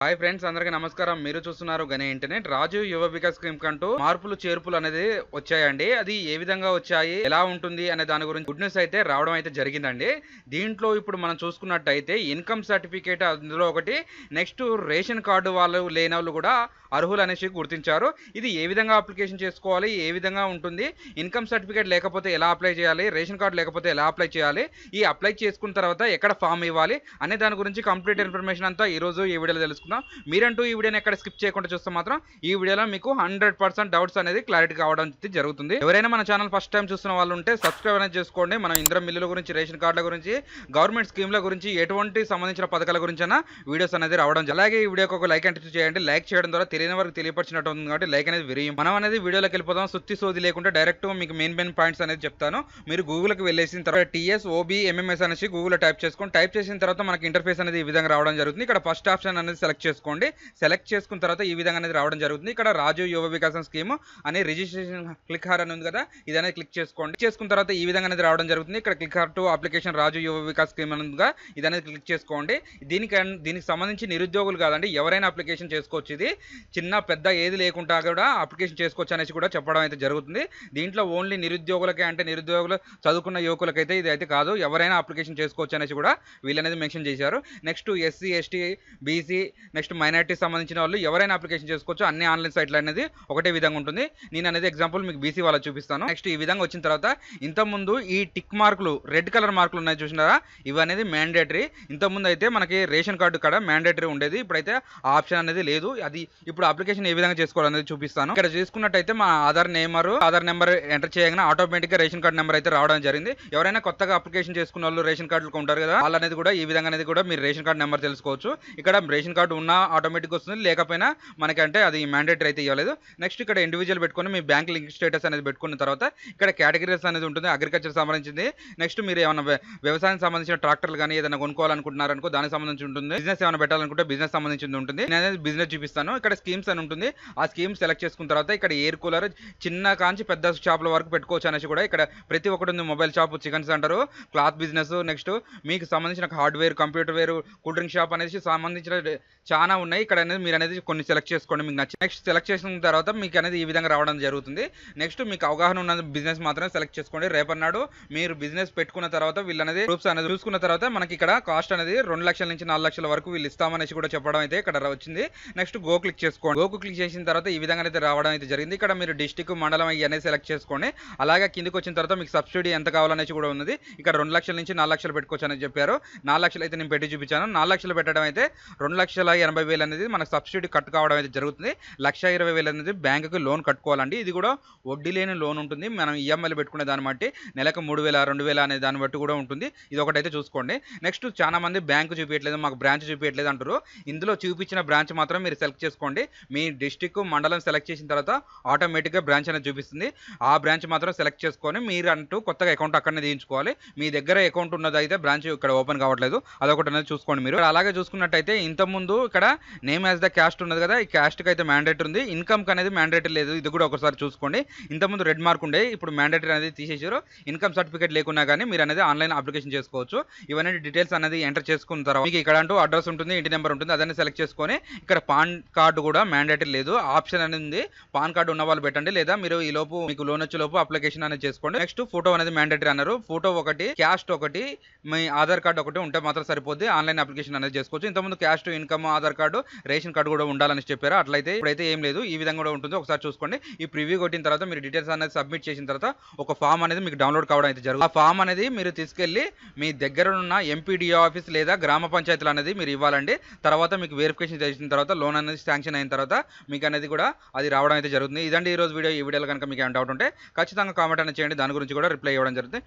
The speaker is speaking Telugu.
హాయ్ ఫ్రెండ్స్, అందరికీ నమస్కారం. మీరు చూస్తున్నారు గనే ఇంటర్నెట్. రాజు యువ వికాస్ స్కీమ్ కంటూ మార్పులు చేర్పులు అనేది వచ్చాయండి. అది ఏ విధంగా వచ్చాయి, ఎలా ఉంటుంది అనే దాని గురించి గుడ్ న్యూస్ అయితే రావడం అయితే జరిగిందండి. దీంట్లో ఇప్పుడు మనం చూసుకున్నట్టయితే ఇన్కమ్ సర్టిఫికేట్ అందులో ఒకటి, నెక్స్ట్ రేషన్ కార్డు వాళ్ళు లేని వాళ్ళు కూడా అర్హులు అనేసి గుర్తించారు. ఇది ఏ విధంగా అప్లికేషన్ చేసుకోవాలి, ఏ విధంగా ఉంటుంది, ఇన్కమ్ సర్టిఫికేట్ లేకపోతే ఎలా అప్లై చేయాలి, రేషన్ కార్డు లేకపోతే ఎలా అప్లై చేయాలి, ఈ అప్లై చేసుకున్న తర్వాత ఎక్కడ ఫామ్ ఇవ్వాలి అనే దాని గురించి కంప్లీట్ ఇన్ఫర్మేషన్ అంతా ఈ రోజు ఈ వీడియోలో తెలుసుకుందాం. మీరంటూ ఈ వీడియోని ఎక్కడ స్కిప్ చేయకుండా చూస్తే మాత్రం ఈ వీడియోలో మీకు 100% డౌట్స్ అనేది క్లారిటీ కావడం జరుగుతుంది. ఎవరైనా మన ఛానల్ ఫస్ట్ టైం చూస్తున్న వాళ్ళు ఉంటే సబ్స్క్రైబ్ అనేది చేసుకోండి. మనం ఇంద్రం మిల్లుల గురించి, రేషన్ కార్డుల గురించి, గవర్నమెంట్ స్కీమ్ల గురించి, ఎటువంటి సంబంధించిన పథకాల గురించి వీడియోస్ అనేది రావడం. అలాగే ఈ వీడియోకి ఒక లైక్ అంటే చేయండి. లైక్ చేయడం ద్వారా తెలియని వరకు తెలియపరిచినట్టు ఉంది కాబట్టి లైక్ అనేది వెరీ. మనం అనేది వీడియోలోకి వెళ్ళిపోదాం. సుత్తి సోది లేకుండా డైరెక్ట్ మీకు మెయిన్ పాయింట్స్ అనేది చెప్తాను. మీరు గూగుల్కి వెళ్ళేసిన తర్వాత TSOBMMS అనేసి గూగుల్ టైప్ చేసుకోండి. టైప్ చేసిన తర్వాత మనకి ఇంటర్ఫేస్ అనేది ఈ విధంగా రావడం జరుగుతుంది. ఇక్కడ ఫస్ట్ ఆప్షన్ అనేది సెలెక్ట్ చేసుకోండి. సెలెక్ట్ చేసుకున్న తర్వాత ఈ విధంగా అనేది రావడం జరుగుతుంది. ఇక్కడ రాజు యువ వికాసం స్కీమ్ అనే రిజిస్ట్రేషన్ క్లిక్ హార్ అని ఉంది కదా, ఇది అనేది క్లిక్ చేసుకోండి. చేసుకున్న తర్వాత ఈ విధంగా అనేది రావడం జరుగుతుంది. ఇక్కడ క్లిక్ హార్ టు అప్లికేషన్ రాజు యువ వికాస్ స్కీమ్ అనుగా ఇది అనేది క్లిక్ చేసుకోండి. దీనికి సంబంధించి నిరుద్యోగులు కాదండి, ఎవరైనా అప్లికేషన్ చేసుకోవచ్చు. ఇది చిన్న పెద్ద ఏది లేకుండా కూడా అప్లికేషన్ చేసుకోవచ్చు అనేసి కూడా చెప్పడం అయితే జరుగుతుంది. దీంట్లో ఓన్లీ నిరుద్యోగులకే, అంటే నిరుద్యోగులు చదువుకున్న యువకులకైతే ఇది అయితే కాదు, ఎవరైనా అప్లికేషన్ చేసుకోవచ్చు అనేసి కూడా వీళ్ళు అనేది మెన్షన్ చేశారు. Next SC ST BC next minority సంబంధించిన వాళ్ళు ఎవరైనా అప్లికేషన్ చేసుకోవచ్చు. అన్ని ఆన్లైన్ సైట్లు అనేది ఒకటే విధంగా ఉంటుంది. నేను అనేది ఎగ్జాంపుల్ మీకు BC వాళ్ళ చూపిస్తాను. నెక్స్ట్ ఈ విధంగా వచ్చిన తర్వాత ఇంతకుముందు ఈ టిక్ మార్కులు, రెడ్ కలర్ మార్కులు ఉన్నాయి చూసినారా, ఇవి అనేది మ్యాండేటరీ. ఇంతకుముందు అయితే మనకి రేషన్ కార్డు కాడ మ్యాండేటరీ ఉండేది, ఇప్పుడైతే ఆ ఆప్షన్ అనేది లేదు. అది ఇప్పుడు అప్లికేషన్ ఏ విధంగా చేసుకోవాలనేది చూపిస్తాను. ఇక్కడ చూసుకున్నట్టయితే మా ఆధార్ నెంబర్ ఎంటర్ చేయగానే ఆటోమేటిక్ గా రేషన్ కార్డు నెంబర్ అయితే రావడం జరిగింది. ఎవరైనా కొత్తగా అప్లికేషన్ చేసుకున్న వాళ్ళు రేషన్ కార్డులు ఉంటారు కదా, వాళ్ళు అనేది కూడా ఈ విధంగా అనేది కూడా మీరు రేషన్ కార్డు నెంబర్ తెలుసుకోవచ్చు. ఇక్కడ రేషన్ కార్డు ఉన్న ఆటోమేటిక్ వస్తుంది, లేకపోయినా మనకంటే అది మ్యాండేటరీ అయితే ఇవ్వలేదు. నెక్స్ట్ ఇక్కడ ఇండివిజువల్ పెట్టుకొని మీ బ్యాంక్ లింక్ స్టేటస్ అనేది పెట్టుకున్న తర్వాత ఇక్కడ కేటగిరీస్ అనేది ఉంటుంది, అగ్రికల్చర్ సంబంధించింది. నెక్స్ట్ మీరు ఏమైనా వ్యవసాయానికి సంబంధించిన ట్రాక్టర్లు కానీ ఏదైనా కొనుక్కోవాలనుకుంటున్నారనుకో దానికి సంబంధించి ఉంటుంది. బిజినెస్ ఏమైనా పెట్టాలనుకుంటే బిజినెస్ సంబంధించింది ఉంటుంది. నేను అనేది బిజినెస్ చూపిస్తాను. ఇక్కడ స్కీమ్స్ అని ఉంటుంది. ఆ స్కీమ్ సెలెక్ట్ చేసుకున్న తర్వాత ఇక్కడ ఎయిర్ కూలర్ చిన్న కాంచి పెద్ద షాపుల వరకు పెట్టుకోవచ్చు అనేసి కూడా ఇక్కడ ప్రతి ఒక్కటి ఉంది. Mobile shop, chicken centre, cloth business, next మీకు సంబంధించిన hardware, computer ware, cool drink shop అనేసి సంబంధించిన చాలా ఉన్నాయి. ఇక్కడ అనేది మీరు అనేది కొన్ని సెలెక్ట్ చేసుకోండి మీకు నచ్చి. నెక్స్ట్ సెలెక్ట్ చేసిన తర్వాత మీకు అనేది ఈ విధంగా రావడం జరుగుతుంది. నెక్స్ట్ మీకు అవగాహన ఉన్న బిజినెస్ మాత్రమే సెలెక్ట్ చేసుకోండి. రేపన్నాడు మీరు బిజినెస్ పెట్టుకున్న తర్వాత వీళ్ళు అనేది ప్రూఫ్స్ అనేది చూసుకున్న తర్వాత మనకి ఇక్కడ కాస్ట్ అనేది 2 లక్షల నుంచి 4 లక్షల వరకు వీళ్ళు ఇస్తామనేసి కూడా చెప్పడం అయితే ఇక్కడ వచ్చింది. నెక్స్ట్ గో క్లిక్ చేసుకోండి. గో క్లిక్ చేసిన తర్వాత ఈ విధంగా అయితే రావడం అయితే జరిగింది. ఇక్కడ మీరు డిస్ట్రిక్ట్, మండలం అనేది సెలెక్ట్ చేసుకోండి. అలాగే కిందికి వచ్చిన తర్వాత మీకు సబ్సిడీ ఎంత కావాలనేసి కూడా ఉన్నది. ఇక్కడ 2 లక్షల నుంచి 4 లక్షలు పెట్టుకోవచ్చు అని చెప్పారు. 4 లక్షలు అయితే నేను పెట్టి చూపించాను. 4 లక్షలు పెట్టడం అయితే 2,80,000 అనేది మనకు సబ్సిడీ కట్ కావడం అయితే జరుగుతుంది. 1,20,000 అనేది బ్యాంకుకి లోన్ కట్టుకోవాలండి. ఇది కూడా వడ్డీ లేని లోన్ ఉంటుంది. మనం EMIలు పెట్టుకునే దాన్ని బట్టి నెలకు 3,000, 2,000 అనే దాన్ని బట్టి కూడా ఉంటుంది. ఇది ఒకటైతే చూసుకోండి. నెక్స్ట్ చాలా మంది బ్యాంకు చూపించట్లేదు, మాకు బ్రాంచ్ చూపించట్లేదు అంటారు. ఇందులో చూపించిన బ్రాంచ్ మాత్రం మీరు సెలెక్ట్ చేసుకోండి. మీ డిస్ట్రిక్ట్, మండలం సెలెక్ట్ చేసిన తర్వాత ఆటోమేటిక్గా బ్రాంచ్ అనేది చూపిస్తుంది. ఆ బ్రాంచ్ మాత్రం సెలెక్ట్ చేసుకొని మీరు అంటూ కొత్తగా అకౌంట్ అక్కడనే తీయించుకోవాలి. మీ దగ్గర అకౌంట్ ఉన్నది అయితే బ్రాంచ్ ఇక్కడ ఓపెన్ కావట్లేదు, అదొకటి అనేది చూసుకోండి. మీరు అలాగే చూసుకున్నట్టయితే ఇంతకుముందు ఇక్కడ నేమ్ యాజ్ ద క్యాస్ట్ ఉన్నది కదా, ఈ క్యాస్ట్కి అయితే మ్యాండేటరీ ఉంది, ఇన్కమ్కి అనేది మ్యాండేటరీ లేదు. ఇది కూడా ఒకసారి చూసుకోండి. ఇంతకుముందు రెడ్ మార్క్ ఉండే, ఇప్పుడు మ్యాండేటరీ అనేది తీసేసారు. ఇన్కమ్ సర్టిఫికేట్ లేకున్నా కానీ మీరు అనేది ఆన్లైన్ అప్లికేషన్ చేసుకోవచ్చు. ఇవన్నీ డీటెయిల్స్ అనేది ఎంటర్ చేసుకున్న తర్వాత మీకు ఇక్కడ అంటూ అడ్రస్ ఉంటుంది, ఇంటి నెంబర్ ఉంటుంది, అదన్నీ సెలెక్ట్ చేసుకొని ఇక్కడ పాన్ కార్డు కూడా మ్యాండేటరీ లేదు, ఆప్షన్ అనేది ఉంది. పాన్ కార్డు ఉన్న వాళ్ళు పెట్టండి, లేదా మీరు ఈ లోపు మీకు లోన్ వచ్చే లోపు అప్లికేషన్ అనేది చేసుకోండి. నెక్స్ట్ ఫోటో అనేది మ్యాండేటరీ అన్నారు. ఫోటో ఒకటి, క్యాస్ట్ ఒకటి, మీ ఆధార్ కార్డు ఒకటి ఉంటే మాత్రం సరిపోద్ది. ఆన్లైన్ అప్లికేషన్ అనేది చేసుకోవచ్చు. ఇంతకుముందు caste, income, Aadhaar card, ration card కూడా ఉండాలని చెప్పారు. అట్లయితే ఇప్పుడైతే ఏం లేదు, ఈ విధంగా కూడా ఉంటుంది. ఒకసారి చూసుకోండి. ఈ ప్రివ్యూ కొట్టిన తర్వాత మీరు డీటెయిల్స్ అనేది సబ్మిట్ చేసిన తర్వాత ఒక ఫామ్ అనేది మీకు డౌన్లోడ్ కావడం అయితే జరుగుతుంది. ఆ ఫామ్ అనేది మీరు తీసుకెళ్లి మీ దగ్గర ఉన్న MPDO ఆఫీస్ లేదా గ్రామ పంచాయతీలు అనేది మీరు ఇవ్వాలండి. తర్వాత మీకు వెరిఫికేషన్ చేసిన తర్వాత లోన్ అనేది శాంక్షన్ అయిన తర్వాత మీకు అనేది కూడా అది రావడం అయితే జరుగుతుంది. ఇదండి ఈ రోజు వీడియో. ఈ వీడియోలో కనుక మీకు ఏమైనా డౌట్ ఉంటే ఖచ్చితంగా కామెంట్ అనేది చేయండి, దాని గురించి కూడా రిప్లై ఇవ్వడం జరుగుతుంది.